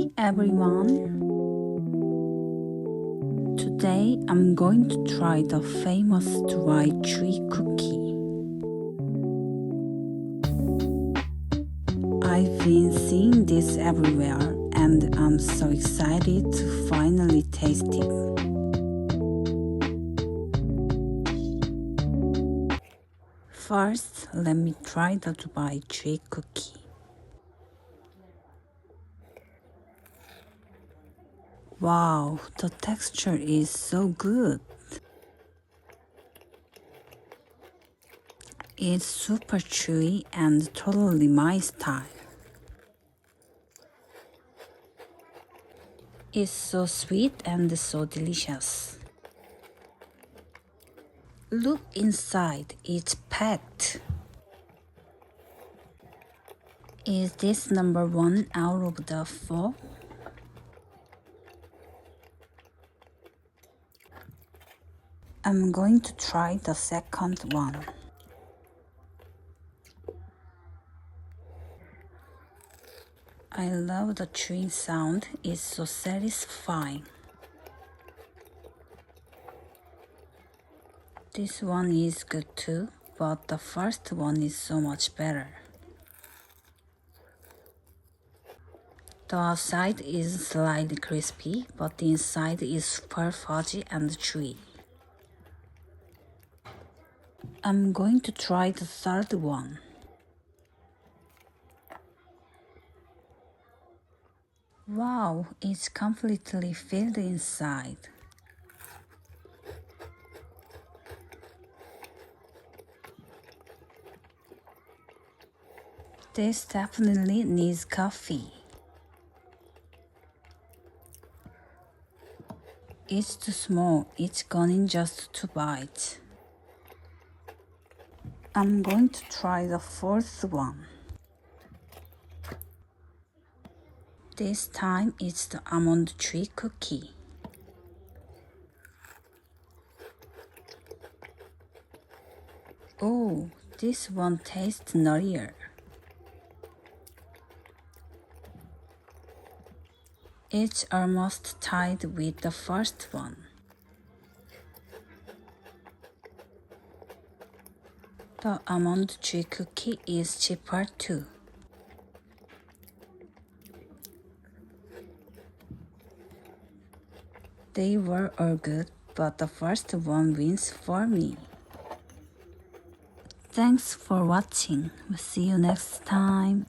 Hi everyone! Today I'm going to try the famous dry Chewy cookie. I've been seeing this everywhere and I'm so excited to finally taste it. First, let me try the dry Chewy cookie. Wow, the texture is so good. It's super chewy and totally my style. It's so sweet and so delicious. Look inside, it's packed. Is this number 1 out of the 4? I'm going to try the second one. I love the chewing sound, it's so satisfying. This one is good too, but the first one is so much better. The outside is slightly crispy, but the inside is super fudgy and chewy. I'm going to try the third one. Wow, it's completely filled inside. This definitely needs coffee. It's too small, it's gone in just 2 bites. I'm going to try the fourth one. This time it's the almond Chewy cookie. Oh, this one tastes nuttier. It's almost tied with the first one. The almond Chewy cookie is cheaper too. They were all good, but the first one wins for me. Thanks for watching. We'll see you next time.